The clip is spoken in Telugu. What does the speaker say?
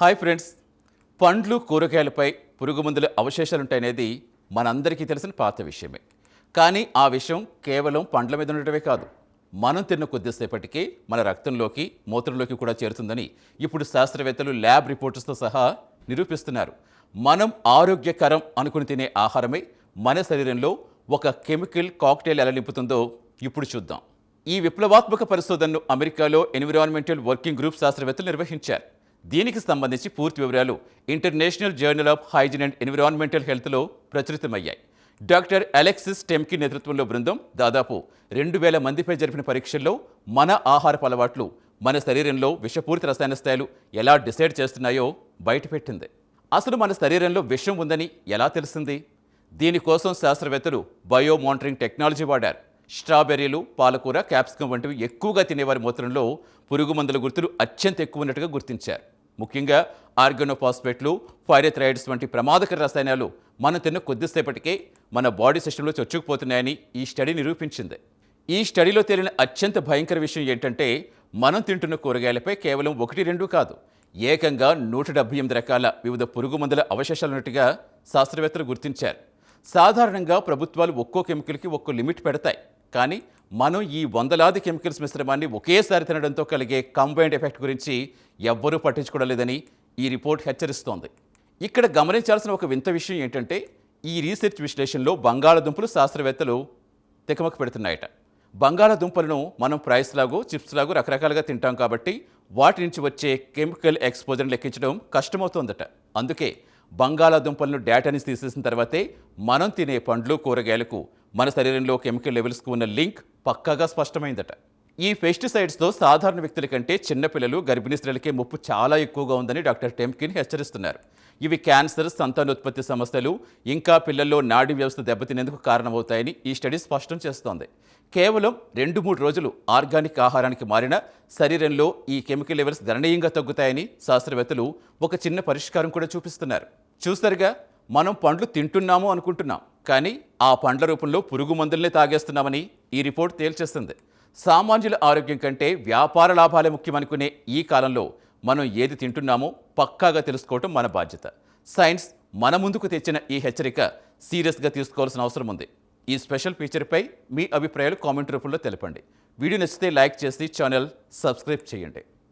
Hi friends. పండ్లు కూరగాయలపై పురుగుమందుల అవశేషాలుంటాయనేది మనందరికీ తెలిసిన పాత విషయమే. కానీ ఆ విషయం కేవలం పండ్ల మీద ఉండటమే కాదు, మనం తిన్న కొద్దిసేపటికే మన రక్తంలోకి మూత్రంలోకి కూడా చేరుతుందని ఇప్పుడు శాస్త్రవేత్తలు ల్యాబ్ రిపోర్ట్స్తో సహా నిరూపిస్తున్నారు. మనం ఆరోగ్యకరం అనుకుని తినే ఆహారమే మన శరీరంలో ఒక కెమికల్ కాక్టైల్ ఎలా నింపుతుందో ఇప్పుడు చూద్దాం. ఈ విప్లవాత్మక పరిశోధనను అమెరికాలో ఎన్విరాన్మెంటల్ వర్కింగ్ గ్రూప్ శాస్త్రవేత్తలు నిర్వహించారు. దీనికి సంబంధించి పూర్తి వివరాలు international journal of hygiene and environmental హెల్త్లో ప్రచురితమయ్యాయి. డాక్టర్ అలెక్సిస్ టెమ్కి నేతృత్వంలో బృందం దాదాపు 2000 మందిపై జరిపిన పరీక్షల్లో మన ఆహారపు అలవాట్లు మన శరీరంలో విషపూరిత రసాయన స్థాయిలు ఎలా డిసైడ్ చేస్తున్నాయో బయటపెట్టింది. అసలు మన శరీరంలో విషం ఉందని ఎలా తెలిసింది? దీనికోసం శాస్త్రవేత్తలు బయో మానిటరింగ్ టెక్నాలజీ వాడారు. స్ట్రాబెర్రీలు, పాలకూర, క్యాప్సికం వంటివి ఎక్కువగా తినేవారి మూత్రంలో పురుగు మందుల గుర్తులు అత్యంత ఎక్కువ ఉన్నట్టుగా గుర్తించారు. ముఖ్యంగా ఆర్గనోఫాస్ఫేట్లు, పైరెథ్రాయిడ్స్ వంటి ప్రమాదకర రసాయనాలు మనం తిన్న కొద్దిసేపటికే మన బాడీ సిస్టంలో చొచ్చుకుపోతున్నాయని ఈ స్టడీ నిరూపించింది. ఈ స్టడీలో తేలిన అత్యంత భయంకర విషయం ఏంటంటే, మనం తింటున్న కూరగాయలపై కేవలం 1-2 కాదు, ఏకంగా 178 రకాల వివిధ పురుగు మందుల అవశేషాలున్నట్టుగా శాస్త్రవేత్తలు గుర్తించారు. సాధారణంగా ప్రభుత్వాలు ఒక్కో కెమికల్కి ఒక్కో లిమిట్ పెడతాయి. కానీ మనం ఈ వందలాది కెమికల్స్ మిశ్రమాన్ని ఒకేసారి తినడంతో కలిగే కంబైన్డ్ ఎఫెక్ట్ గురించి ఎవ్వరూ పట్టించుకోవడం లేదని ఈ రిపోర్ట్ హెచ్చరిస్తోంది. ఇక్కడ గమనించాల్సిన ఒక వింత విషయం ఏంటంటే, ఈ రీసెర్చ్ విశ్లేషణలో బంగాళాదుంపలు శాస్త్రవేత్తలు తికమక పెడుతున్నాయట. బంగాళాదుంపలను మనం ఫ్రైస్ లాగో, చిప్స్ లాగో రకరకాలుగా తింటాం కాబట్టి వాటి నుంచి వచ్చే కెమికల్ ఎక్స్పోజర్ని లెక్కించడం కష్టమవుతోందట. అందుకే బంగాళాదుంపలను డేటా నుంచి తీసేసిన తర్వాతే మనం తినే పండ్లు, కూరగాయలకు మన శరీరంలో కెమికల్ లెవెల్స్కు ఉన్న లింక్ పక్కాగా స్పష్టమైందట. ఈ పెస్టిసైడ్స్తో సాధారణ వ్యక్తుల కంటే చిన్నపిల్లలు, గర్భిణీ స్త్రీలకే ముప్పు చాలా ఎక్కువగా ఉందని డాక్టర్ టెంకిన్ హెచ్చరిస్తున్నారు. ఇవి క్యాన్సర్, సంతానోత్పత్తి సమస్యలు, ఇంకా పిల్లల్లో నాడీ వ్యవస్థ దెబ్బతినేందుకు కారణమవుతాయని ఈ స్టడీ స్పష్టం చేస్తోంది. కేవలం 2-3 రోజులు ఆర్గానిక్ ఆహారానికి మారిన శరీరంలో ఈ కెమికల్ లెవెల్స్ గణనీయంగా తగ్గుతాయని శాస్త్రవేత్తలు ఒక చిన్న పరిష్కారం కూడా చూపిస్తున్నారు. చూస్తారుగా, మనం పండ్లు తింటున్నాము అనుకుంటున్నాం, కానీ ఆ పండ్ల రూపంలో పురుగు మందుల్నే తాగేస్తున్నామని ఈ రిపోర్ట్ తేల్చేస్తుంది. సామాన్యుల ఆరోగ్యం కంటే వ్యాపార లాభాలే ముఖ్యమనుకునే ఈ కాలంలో మనం ఏది తింటున్నామో పక్కాగా తెలుసుకోవటం మన బాధ్యత. సైన్స్ మన ముందుకు తెచ్చిన ఈ హెచ్చరిక సీరియస్గా తీసుకోవాల్సిన అవసరం ఉంది. ఈ స్పెషల్ ఫీచర్పై మీ అభిప్రాయాలు కామెంట్ రూపంలో తెలపండి. వీడియో నచ్చితే లైక్ చేసి ఛానల్ సబ్స్క్రైబ్ చేయండి.